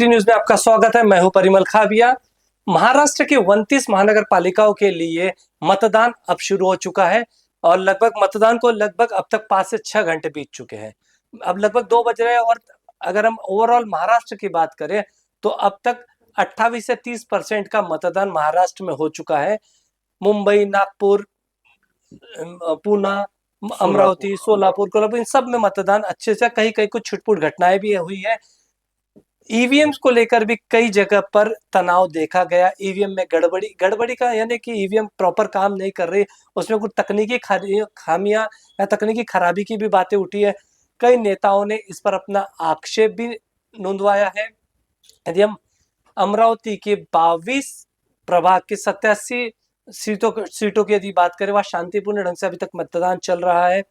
News में आपका स्वागत है। मैं हूं परिमल खाबिया। महाराष्ट्र की 29 महानगर पालिकाओं के लिए मतदान अब शुरू हो चुका है और मतदान को लगभग अब तक 5 से 6 घंटे बीत चुके हैं। अब लगभग 2 बज रहे हैं और अगर हम ओवरऑल महाराष्ट्र की बात करें तो अब तक 28 से 30% का मतदान महाराष्ट्र में हो चुका है। मुंबई, नागपुर, पूना, अमरावती, सोलापुर, कोल्हापुर इन सब में मतदान अच्छे से, कहीं कहीं कुछ छुटपुट घटनाएं भी हुई है। ईवीएम को लेकर भी कई जगह पर तनाव देखा गया। ईवीएम में गड़बड़ी का यानी कि ईवीएम प्रॉपर काम नहीं कर रही, उसमें कुछ तकनीकी खामियां या तकनीकी खराबी की भी बातें उठी है। कई नेताओं ने इस पर अपना आक्षेप भी नोंदवाया है। यदि हम अमरावती के 22 प्रभाग के 87 सीटों की यदि बात करें, वह शांतिपूर्ण ढंग से अभी तक मतदान चल रहा है।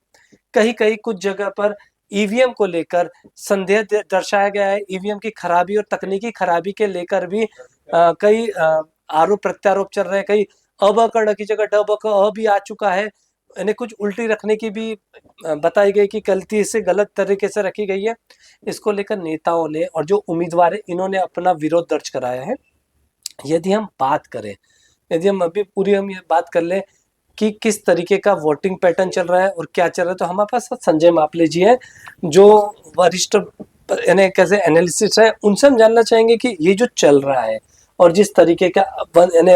कहीं कहीं कुछ जगह पर ईवीएम को लेकर संदेह दर्शाया गया है। ईवीएम की खराबी और तकनीकी खराबी के लेकर भी कई आरोप प्रत्यारोप चल रहे हैं। कई अ की जगह ड भी आ चुका है। इन्हें कुछ उल्टी रखने की भी बताई गई कि गलती से गलत तरीके से रखी गई है। इसको लेकर नेताओं ने और जो उम्मीदवार है इन्होंने अपना विरोध दर्ज कराया है। यदि हम बात करें, यदि हम अभी पूरी हम ये बात कर लें कि किस तरीके का वोटिंग पैटर्न चल रहा है और क्या चल रहा है, तो हमारे पास संजय मापले जी हैं जो वरिष्ठ यानी कैसे एनालिसिस है। उनसे हम जानना चाहेंगे कि ये जो चल रहा है और जिस तरीके का यानी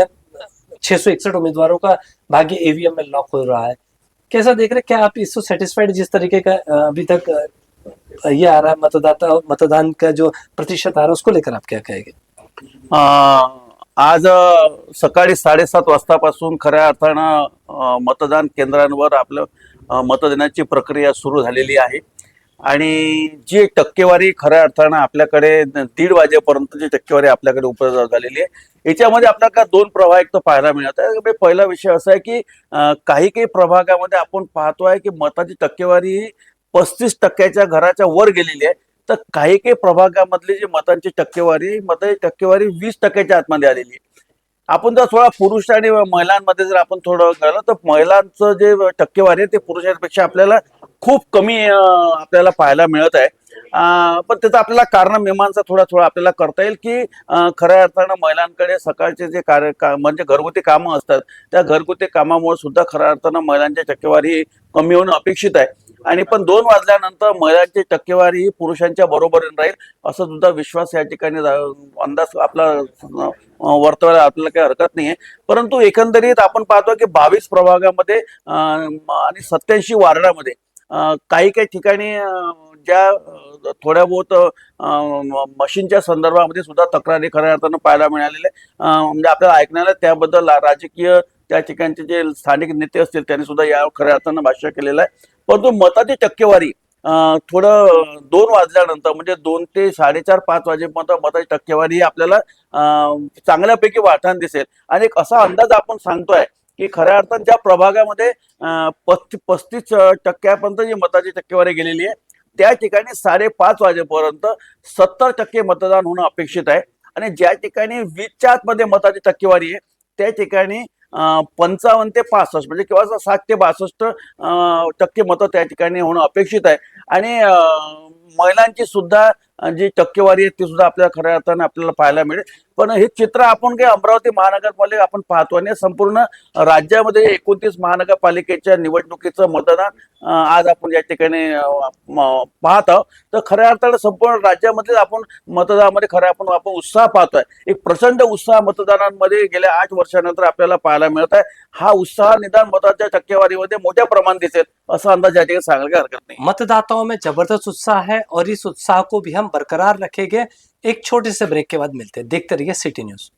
661 उम्मीदवारों का भाग्य ईवीएम में लॉक हो रहा है, कैसा देख रहे हैं? क्या आप इससे सेटिस्फाइड जिस तरीके का अभी तक ये आ रहा है मतदान का जो प्रतिशत आ रहा है, उसको लेकर आप क्या कहेंगे? आज सकाळी 7:30 वाजतापासून खऱ्या अर्थानं मतदान केंद्रांवर आपलं मत देण्याची प्रक्रिया सुरू झालेली आहे आणि जी टक्केवारी खऱ्या अर्थानं आपल्याकडे 1:30 वाजेपर्यंत जी टक्केवारी आपल्याकडे उपलब्ध झालेली आहे, याच्यामध्ये आपल्याला 2 प्रभाग एक तर पाहायला मिळत आहे. पहिला विषय असा आहे की काही काही प्रभागामध्ये आपण पाहतोय की मताची टक्केवारी 35% घराच्या वर गेलेली आहे. तर काही काही प्रभागामधली जी मतांची टक्केवारी 20% आतमध्ये आलेली आहे. आपण जर थोडा पुरुष आणि महिलांमध्ये जर आपण थोडं गेलो तर महिलांचं जे टक्केवारी आहे ते पुरुषांपेक्षा आपल्याला खूप कमी आपल्याला पाहायला मिळत आहे. पण त्याचं आपल्याला कारण मीमांसा थोडा आपल्याला करता येईल की खऱ्या अर्थानं महिलांकडे सकाळचे जे म्हणजे घरगुती कामं असतात, त्या घरगुती कामामुळे सुद्धा खऱ्या अर्थानं महिलांची टक्केवारी कमी होणं अपेक्षित आहे. आणि पण 2 वाजल्यानंतर महिलांची टक्केवारी ही पुरुषांच्या बरोबरीने राहील असं सुद्धा विश्वास या ठिकाणी अंदाज आपला वर्तवायला आपल्याला काही हरकत नाहीये. परंतु एकंदरीत आपण पाहतो की 22 प्रभागामध्ये आणि 87 वार्डामध्ये काही काही ठिकाणी ज्या थोड्या बहुत मशीनच्या संदर्भामध्ये सुद्धा तक्रारी खऱ्या अर्थानं पाहायला मिळालेल्या म्हणजे आपल्याला ऐकण्याला त्याबद्दल राजकीय त्या ठिकाणचे जे स्थानिक नेते असतील त्यांनी सुद्धा या खऱ्या अर्थानं भाष्य केलेलं आहे. परंतु मताची टक्केवारी थोडं 2 वाजल्यानंतर म्हणजे 2 ते 4:30-5 वाजेपर्यंत मताची टक्केवारी आपल्याला चांगल्यापैकी वाढताना दिसेल. आणि एक असा अंदाज आपण सांगतोय की खऱ्या अर्थानं ज्या प्रभागामध्ये 35% जी मताची टक्केवारी गेलेली आहे त्या ठिकाणी 5:30 वाजेपर्यंत 70% मतदान होणं अपेक्षित आहे. आणि ज्या ठिकाणी 20च्या आतमध्ये मताची टक्केवारी आहे त्या ठिकाणी 55 ते 65 म्हणजे किंवा 60 ते 62% मतं त्या ठिकाणी होणं अपेक्षित आहे. आणि महिलांची सुद्धा जी टक्केवारी आहे ती सुद्धा आपल्याला खऱ्या अर्थानं आपल्याला पाहायला मिळेल. पण हे चित्र आपण काही अमरावती महानगरपालिका आपण पाहतो आणि संपूर्ण राज्यामध्ये 29 महानगरपालिकेच्या निवडणुकीचं मतदान आज आपण या ठिकाणी पाहत आहोत. तर खऱ्या अर्थानं संपूर्ण राज्यामध्ये आपण मतदानामध्ये आपण उत्साह पाहतोय. एक प्रचंड उत्साह मतदानांमध्ये गेल्या 8 वर्षानंतर आपल्याला पाहायला मिळत आहे. हा उत्साह निदान मताच्या टक्केवारीमध्ये मोठ्या प्रमाणात दिसेल असं अंदाज या ठिकाणी सांगायला हरकत नाही. मतदाताओं में जबरदस्त उत्साह है और इस उत्साह को भी हम बरकरार रखेंगे। एक छोटे से ब्रेक के बाद मिलते हैं। देखते रहिए सिटी न्यूज।